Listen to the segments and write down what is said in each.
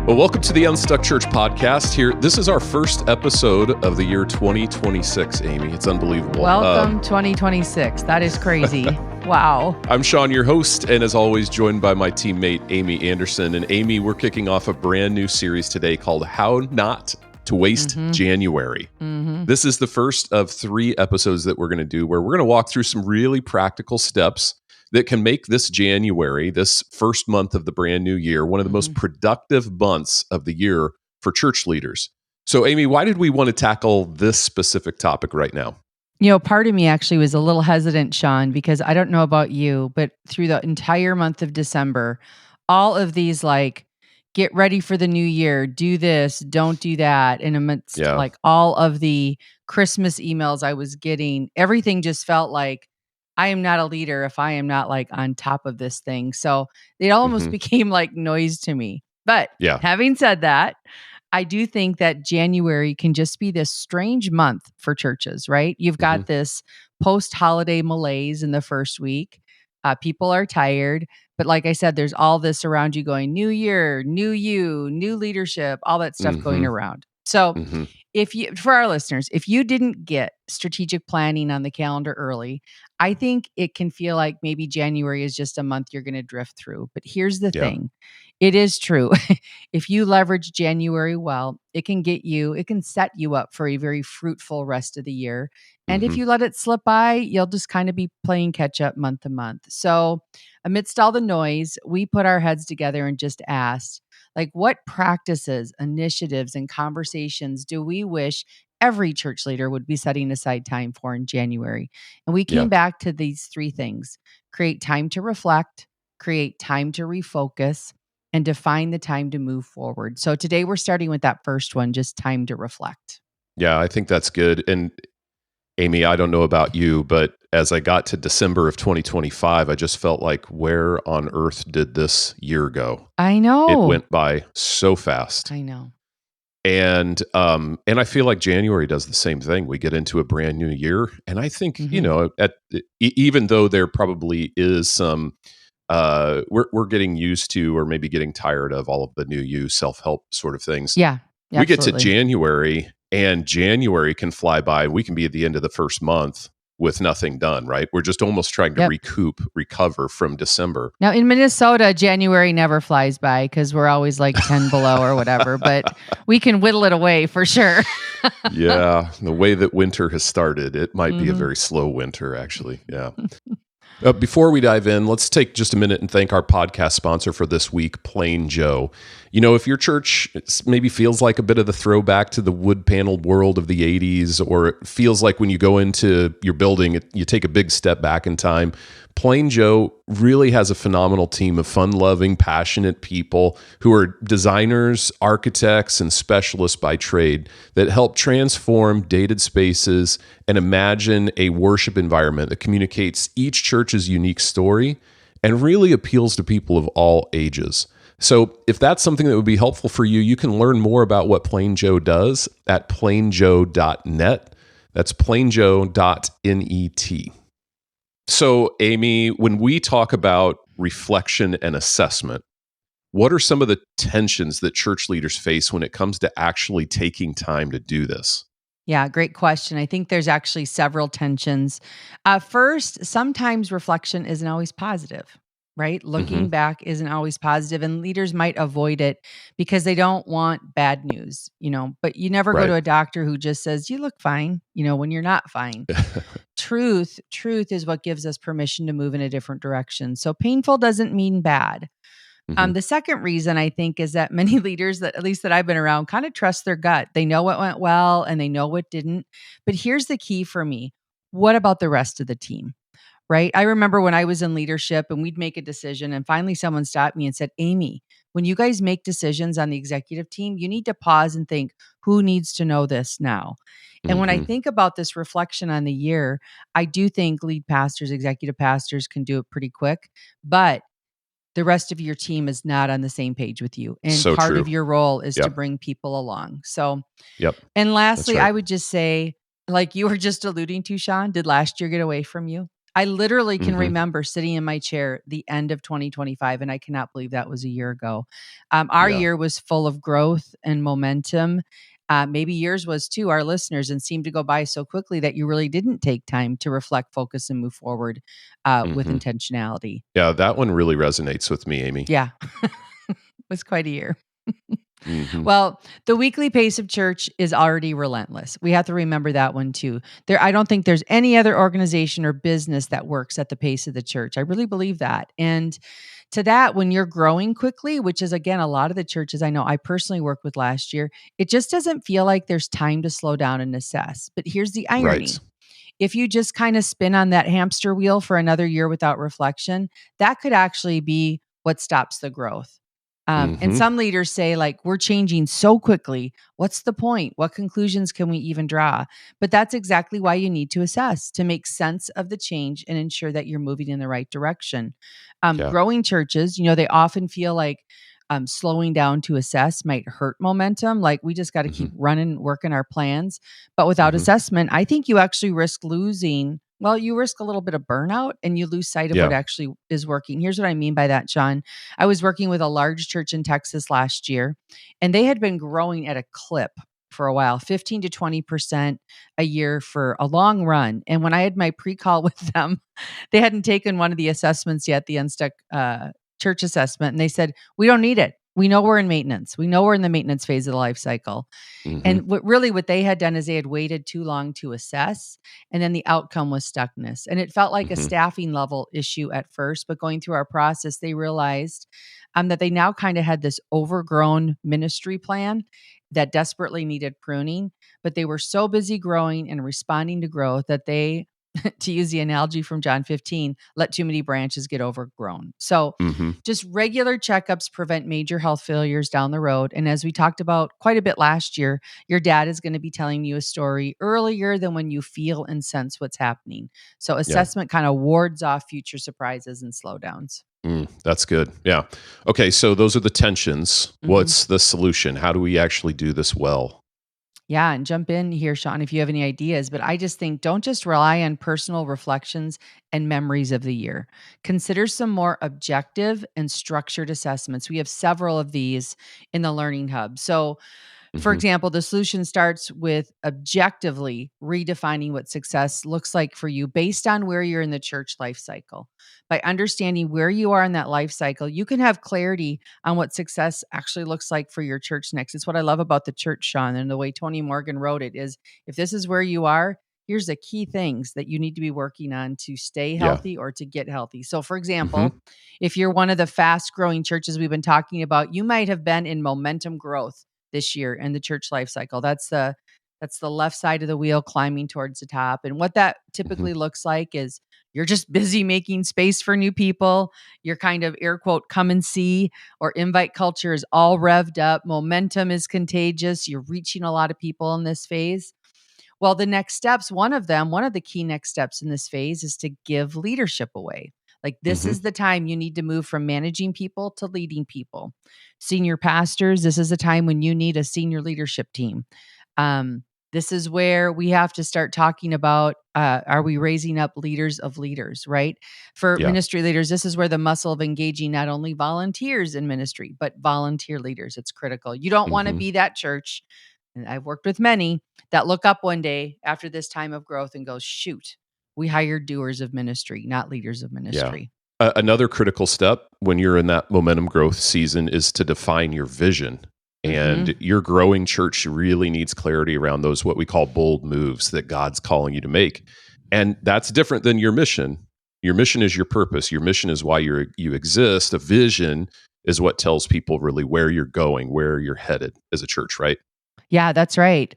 Well, welcome to the Unstuck Church podcast here. This is our first episode of the year 2026, Amy. It's unbelievable. Welcome 2026. That is crazy. Wow. I'm Sean, your host, and as always, joined by my teammate, Amy Anderson. And Amy, we're kicking off a brand new series today called How Not to Waste January. This is the first of 3 episodes that we're going to do where we're going to walk through some really practical steps that can make this January, this first month of the brand new year, one of the most productive months of the year for church leaders. So, Amy, why did we want to tackle this specific topic right now? You know, part of me actually was a little hesitant, Sean, because I don't know about you, but through the entire month of December, all of these get ready for the new year, do this, don't do that. And amidst all of the Christmas emails I was getting, everything just felt like I am not a leader if I am not on top of this thing. So it almost became like noise to me. But having said that, I do think that January can just be this strange month for churches, right? You've got this post-holiday malaise in the first week. People are tired. But like I said, there's all this around you going, new year, new you, new leadership, all that stuff going around. So for our listeners, if you didn't get strategic planning on the calendar early, I think it can feel like maybe January is just a month you're going to drift through. But here's the thing. It is true. If you leverage January well, it can set you up for a very fruitful rest of the year. And if you let it slip by, you'll just kind of be playing catch up month to month. So amidst all the noise, we put our heads together and just asked, what practices, initiatives, and conversations do we wish every church leader would be setting aside time for in January? And we came back to these 3 things: create time to reflect, create time to refocus, and define the time to move forward. So today we're starting with that first one, just time to reflect. Yeah, I think that's good. And Amy, I don't know about you, but as I got to December of 2025, I just felt like, where on earth did this year go? I know. It went by so fast. I know. And I feel like January does the same thing. We get into a brand new year, and I think even though there probably is some, we're getting used to, or maybe getting tired of, all of the new you self-help sort of things. Yeah, we get to January, and January can fly by. We can be at the end of the first month with nothing done, right? We're just almost trying to recover from December. Now in Minnesota, January never flies by because we're always 10 below or whatever, but we can whittle it away for sure. Yeah, the way that winter has started, it might be a very slow winter, actually. Yeah. Before we dive in, let's take just a minute and thank our podcast sponsor for this week, Plain Joe. You know, if your church maybe feels like a bit of the throwback to the wood-paneled world of the 80s, or it feels like when you go into your building, you take a big step back in time, Plain Joe really has a phenomenal team of fun-loving, passionate people who are designers, architects, and specialists by trade that help transform dated spaces and imagine a worship environment that communicates each church's unique story and really appeals to people of all ages. So if that's something that would be helpful for you, you can learn more about what Plain Joe does at plainjoe.net. That's plainjoe.net. So, Amy, when we talk about reflection and assessment, what are some of the tensions that church leaders face when it comes to actually taking time to do this? Yeah, great question. I think there's actually several tensions. First, sometimes reflection isn't always positive, right? Looking back isn't always positive, and leaders might avoid it because they don't want bad news, but you never go to a doctor who just says, you look fine, when you're not fine. Truth is what gives us permission to move in a different direction. So painful doesn't mean bad. The second reason I think is that many leaders that, at least that I've been around, kind of trust their gut. They know what went well and they know what didn't. But here's the key for me. What about the rest of the team? Right? I remember when I was in leadership and we'd make a decision and finally someone stopped me and said, Amy, when you guys make decisions on the executive team, you need to pause and think, who needs to know this now? And when I think about this reflection on the year, I do think lead pastors, executive pastors can do it pretty quick, but the rest of your team is not on the same page with you. And so part true. of your role is to bring people along. So, and lastly, I would just say, like you were just alluding to, Sean, did last year get away from you? I literally can Mm-hmm. remember sitting in my chair the end of 2025, and I cannot believe that was a year ago. Our Yeah. year was full of growth and momentum. Maybe yours was too, our listeners, and seemed to go by so quickly that you really didn't take time to reflect, focus, and move forward with Mm-hmm. intentionality. Yeah, that one really resonates with me, Amy. Yeah, it was quite a year. Mm-hmm. Well, the weekly pace of church is already relentless. We have to remember that one too. I don't think there's any other organization or business that works at the pace of the church. I really believe that. And to that, when you're growing quickly, which is again a lot of the churches I know I personally worked with last year, it just doesn't feel like there's time to slow down and assess. But here's the Right. irony. If you just kind of spin on that hamster wheel for another year without reflection, that could actually be what stops the growth. And Mm-hmm. some leaders say, like, we're changing so quickly. What's the point? What conclusions can we even draw? But that's exactly why you need to assess to make sense of the change and ensure that you're moving in the right direction. Yeah. Growing churches, they often feel like slowing down to assess might hurt momentum. Like we just got to Mm-hmm. keep running, working our plans. But without Mm-hmm. assessment, I think you actually risk losing. Well, you risk a little bit of burnout and you lose sight of what Yeah. actually is working. Here's what I mean by that, Sean. I was working with a large church in Texas last year, and they had been growing at a clip for a while, 15 to 20% a year for a long run. And when I had my pre-call with them, they hadn't taken one of the assessments yet, the Unstuck church assessment, and they said, we don't need it. We know we're in maintenance. We know we're in the maintenance phase of the life cycle. Mm-hmm. And what they had done is they had waited too long to assess, and then the outcome was stuckness. And it felt like a Mm-hmm. staffing level issue at first, but going through our process, they realized that they now kind of had this overgrown ministry plan that desperately needed pruning, but they were so busy growing and responding to growth that they, to use the analogy from John 15, let too many branches get overgrown. So Mm-hmm. just regular checkups prevent major health failures down the road. And as we talked about quite a bit last year, your dad is going to be telling you a story earlier than when you feel and sense what's happening. So Yeah. assessment kind of wards off future surprises and slowdowns. That's good. Yeah. Okay. So those are the tensions. Mhm. What's the solution? How do we actually do this well? Yeah, and jump in here, Sean, if you have any ideas. But I just think don't just rely on personal reflections and memories of the year. Consider some more objective and structured assessments. We have several of these in the Learning Hub. So, for Mm-hmm. example, the solution starts with objectively redefining what success looks like for you based on where you're in the church life cycle. By understanding where you are in that life cycle, you can have clarity on what success actually looks like for your church next. It's what I love about the church, Sean, and the way Tony Morgan wrote it is if this is where you are, here's the key things that you need to be working on to stay Yeah. healthy or to get healthy. So, for Mm-hmm. example, if you're one of the fast growing churches we've been talking about, you might have been in momentum growth this year in the church life cycle. That's the left side of the wheel climbing towards the top. And what that Mm-hmm. typically looks like is you're just busy making space for new people. Your kind of air quote come and see or invite culture is all revved up. Momentum is contagious. You're reaching a lot of people in this phase. Well, the next steps, one of the key next steps in this phase is to give leadership away. Like, this Mm-hmm. is the time you need to move from managing people to leading people. Senior pastors, this is a time when you need a senior leadership team. Um, this is where we have to start talking about are we raising up leaders of leaders, right? For Yeah. ministry leaders, this is where the muscle of engaging not only volunteers in ministry, but volunteer leaders. It's critical. You don't want to Mm-hmm. be that church, and I've worked with many that look up one day after this time of growth and go, shoot, we hired doers of ministry, not leaders of Yeah. ministry. Another critical step when you're in that momentum growth season is to define your vision. Hmm. And your growing church really needs clarity around those, what we call bold moves that God's calling you to make. And that's different than your mission. Your mission is your purpose. Your mission is why you exist. A vision is what tells people really where you're going, where you're headed as a church, right? Yeah, that's right.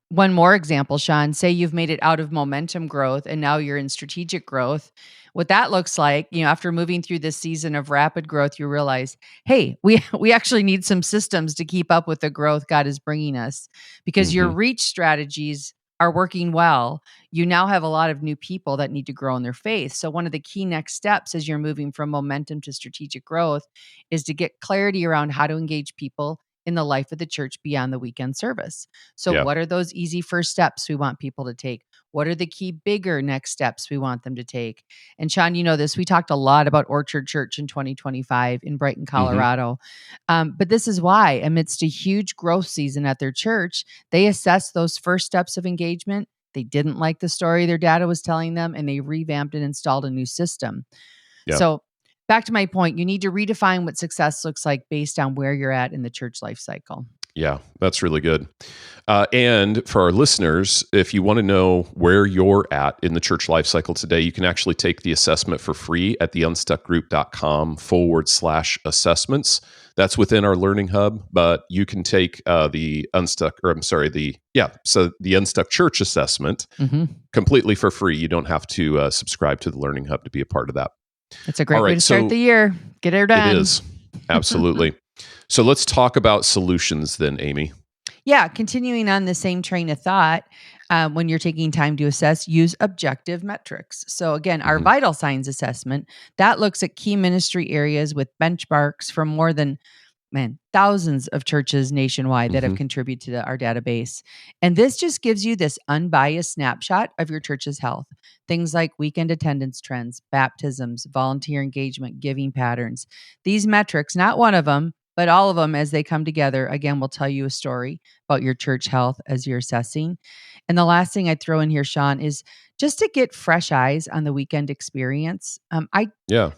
One more example, Sean. Say you've made it out of momentum growth and now you're in strategic growth. What that looks like, after moving through this season of rapid growth, you realize, hey, we actually need some systems to keep up with the growth God is bringing us because your Mm-hmm. reach strategies are working well. You now have a lot of new people that need to grow in their faith. So one of the key next steps as you're moving from momentum to strategic growth is to get clarity around how to engage people in the life of the church beyond the weekend service. So Yeah. what are those easy first steps we want people to take? What are the key bigger next steps we want them to take? And Sean, you know this, we talked a lot about Orchard Church in 2025 in Brighton, Colorado. But this is why, amidst a huge growth season at their church, they assessed those first steps of engagement. They didn't like the story their data was telling them, and they revamped and installed a new system. Yeah. So back to my point, you need to redefine what success looks like based on where you're at in the church life cycle. Yeah, that's really good. And for our listeners, if you want to know where you're at in the church life cycle today, you can actually take the assessment for free at theunstuckgroup.com/assessments. That's within our Learning Hub, but you can take the Unstuck Church assessment completely for free. You don't have to subscribe to the Learning Hub to be a part of that. It's a great way to start the year. Get her done. It is. Absolutely. So let's talk about solutions then, Amy. Yeah, continuing on the same train of thought, when you're taking time to assess, use objective metrics. So again, our vital signs assessment, that looks at key ministry areas with benchmarks from more than thousands of churches nationwide that have contributed to our database. And this just gives you this unbiased snapshot of your church's health. Things like weekend attendance trends, baptisms, volunteer engagement, giving patterns. These metrics, not one of them, but all of them as they come together, again, will tell you a story about your church health as you're assessing. And the last thing I'd throw in here, Sean, is just to get fresh eyes on the weekend experience.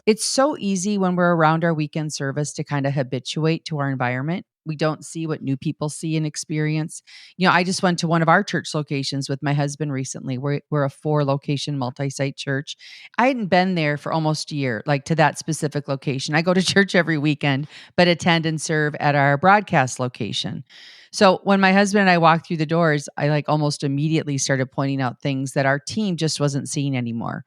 It's so easy when we're around our weekend service to kind of habituate to our environment. We don't see what new people see and experience. You know, I just went to one of our church locations with my husband recently. We're a 4-location multi-site church. I hadn't been there for almost a year, like to that specific location. I go to church every weekend, but attend and serve at our broadcast location. So when my husband and I walked through the doors, I like almost immediately started pointing out things that our team just wasn't seeing anymore.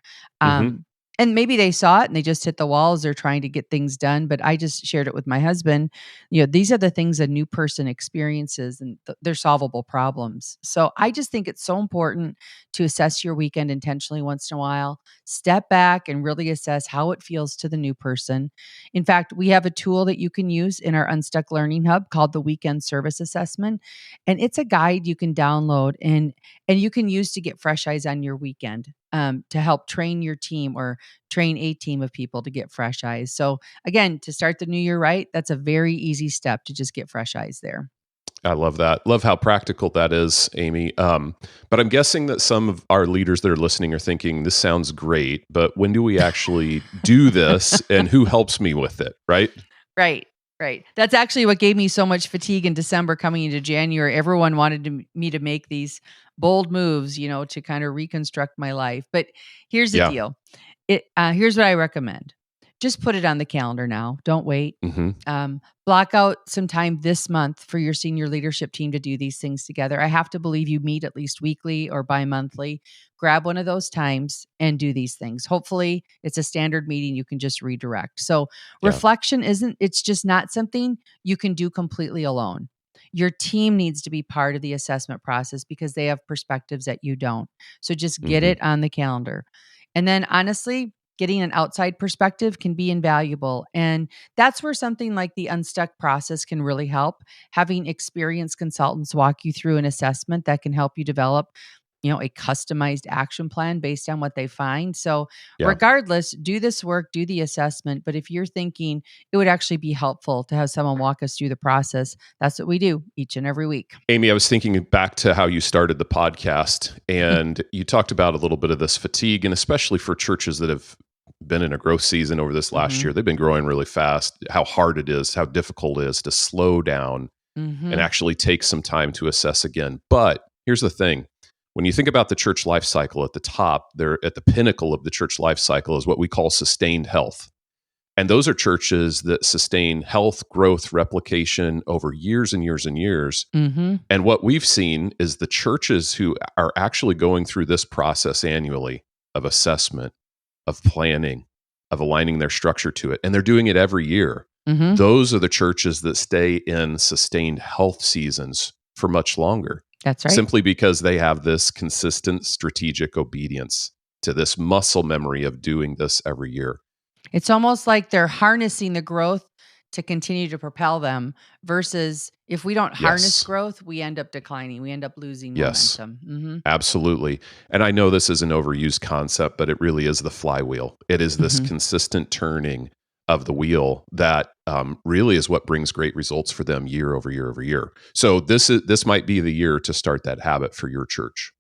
And maybe they saw it and they just hit the walls. They're trying to get things done. But I just shared it with my husband. You know, these are the things a new person experiences, and they're solvable problems. So I just think it's so important to assess your weekend intentionally once in a while. Step back and really assess how it feels to the new person. In fact, we have a tool that you can use in our Unstuck Learning Hub called the Weekend Service Assessment. And it's a guide you can download and you can use to get fresh eyes on your weekend. To help train your team or train a team of people to get fresh eyes. So again, to start the new year right, that's a very easy step to just get fresh eyes there. I love that. Love how practical that is, Amy. But I'm guessing that some of our leaders that are listening are thinking, this sounds great, but when do we actually do this and who helps me with it, right? Right. That's actually what gave me so much fatigue in December coming into January. Everyone wanted me to make these bold moves, you know, to kind of reconstruct my life. But here's the deal. Here's what I recommend. Just put it on the calendar now. Don't wait. Block out some time this month for your senior leadership team to do these things together. I have to believe you meet at least weekly or bi-monthly. Grab one of those times and do these things. Hopefully it's a standard meeting you can just redirect. So reflection it's just not something you can do completely alone. Your team needs to be part of the assessment process because they have perspectives that you don't. So just get it on the calendar. And then honestly, getting an outside perspective can be invaluable. And that's where something like the Unstuck process can really help. Having experienced consultants walk you through an assessment that can help you develop, you know, a customized action plan based on what they find. So regardless, do this work, do the assessment. But if you're thinking it would actually be helpful to have someone walk us through the process, that's what we do each and every week. Amy, I was thinking back to how you started the podcast and you talked about a little bit of this fatigue, and especially for churches that have been in a growth season over this last year, they've been growing really fast, how hard it is, how difficult it is to slow down and actually take some time to assess again. But here's the thing. When you think about the church life cycle at the top, they're at the pinnacle of the church life cycle is what we call sustained health. And those are churches that sustain health, growth, replication over years and years and years. And what we've seen is the churches who are actually going through this process annually of assessment, of planning, of aligning their structure to it, and they're doing it every year. Those are the churches that stay in sustained health seasons for much longer. That's right. Simply because they have this consistent strategic obedience to this muscle memory of doing this every year. It's almost like they're harnessing the growth to continue to propel them, versus if we don't harness Yes. growth, we end up declining. We end up losing Yes. momentum. Absolutely. And I know this is an overused concept, but it really is the flywheel. It is this consistent turning of the wheel that really is what brings great results for them year over year over year. So this might be the year to start that habit for your church.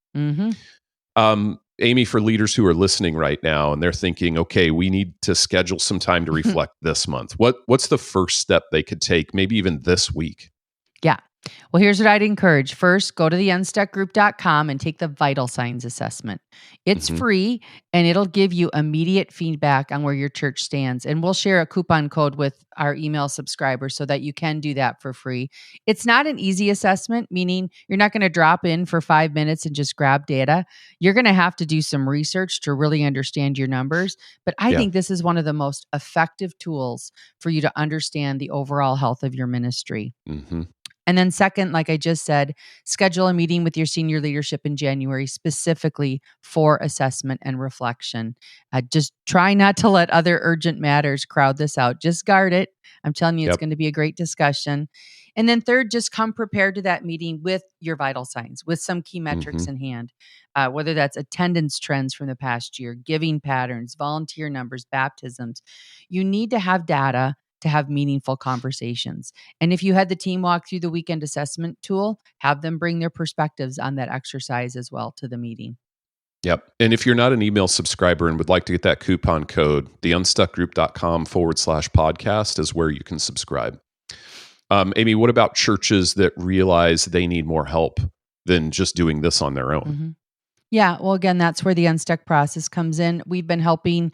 Amy, for leaders who are listening right now and they're thinking, okay, we need to schedule some time to reflect this month. What's the first step they could take, maybe even this week? Yeah. Well, here's what I'd encourage. First, go to theunstuckgroup.com and take the vital signs assessment. It's free, and it'll give you immediate feedback on where your church stands. And we'll share a coupon code with our email subscribers so that you can do that for free. It's not an easy assessment, meaning you're not going to drop in for 5 minutes and just grab data. You're going to have to do some research to really understand your numbers. But I think this is one of the most effective tools for you to understand the overall health of your ministry. And then second, like I just said, schedule a meeting with your senior leadership in January specifically for assessment and reflection. Just try not to let other urgent matters crowd this out. Just guard it. I'm telling you, it's going to be a great discussion. And then third, just come prepared to that meeting with your vital signs, with some key metrics in hand, whether that's attendance trends from the past year, giving patterns, volunteer numbers, baptisms. You need to have data to have meaningful conversations. And if you had the team walk through the weekend assessment tool, have them bring their perspectives on that exercise as well to the meeting. Yep. And if you're not an email subscriber and would like to get that coupon code, theunstuckgroup.com/podcast is where you can subscribe. Amy, what about churches that realize they need more help than just doing this on their own? Yeah, well, again, that's where the Unstuck process comes in. We've been helping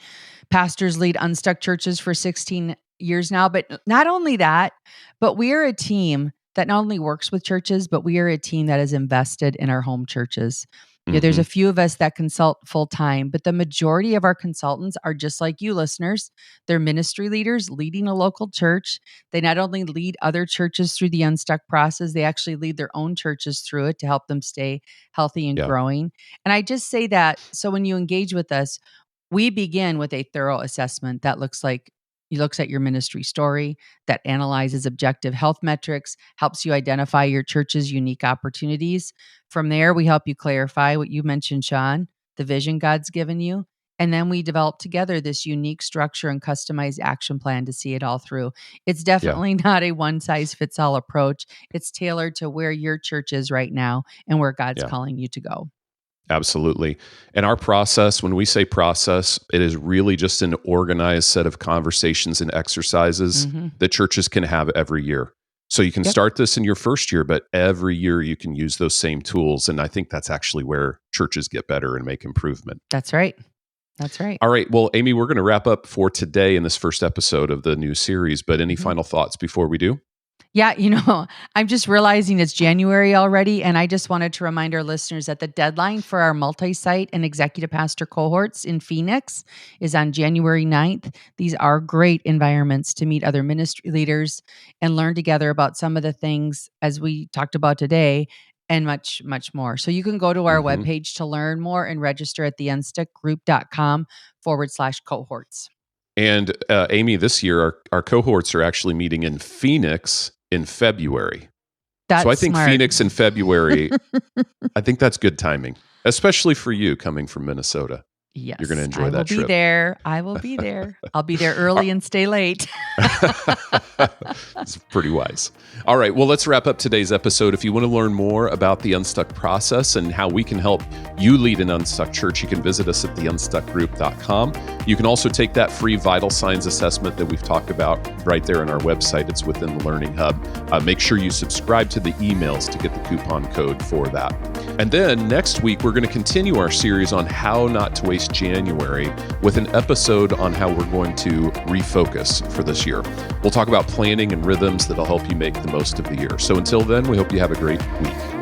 pastors lead unstuck churches for 16 years now. But not only that, but we are a team that not only works with churches, but we are a team that is invested in our home churches. Yeah, there's a few of us that consult full time, but the majority of our consultants are just like you listeners. They're ministry leaders leading a local church. They not only lead other churches through the Unstuck process, they actually lead their own churches through it to help them stay healthy and growing. And I just say that so when you engage with us, we begin with a thorough assessment that looks at your ministry story, that analyzes objective health metrics, helps you identify your church's unique opportunities. From there, we help you clarify what you mentioned, Sean, the vision God's given you. And then we develop together this unique structure and customized action plan to see it all through. It's definitely not a one-size-fits-all approach. It's tailored to where your church is right now and where God's calling you to go. Absolutely. And our process, when we say process, it is really just an organized set of conversations and exercises that churches can have every year. So you can start this in your first year, but every year you can use those same tools. And I think that's actually where churches get better and make improvement. That's right. That's right. All right. Well, Amy, we're going to wrap up for today in this first episode of the new series, but any final thoughts before we do? Yeah, I'm just realizing it's January already, and I just wanted to remind our listeners that the deadline for our multi-site and executive pastor cohorts in Phoenix is on January 9th. These are great environments to meet other ministry leaders and learn together about some of the things as we talked about today and much, much more. So you can go to our webpage to learn more and register at theunstuckgroup.com/cohorts. And Amy, this year, our cohorts are actually meeting in Phoenix in February. So I think smart. Phoenix in February, I think that's good timing, especially for you coming from Minnesota. Yes. You're going to enjoy that trip. I will be there. I'll be there early and stay late. It's pretty wise. All right. Well, let's wrap up today's episode. If you want to learn more about the Unstuck process and how we can help you lead an unstuck church, you can visit us at theunstuckgroup.com. You can also take that free vital signs assessment that we've talked about right there on our website. It's within the Learning Hub. Make sure you subscribe to the emails to get the coupon code for that. And then next week, we're going to continue our series on how not to waste January with an episode on how we're going to refocus for this year. We'll talk about planning and rhythms that'll help you make the most of the year. So until then, we hope you have a great week.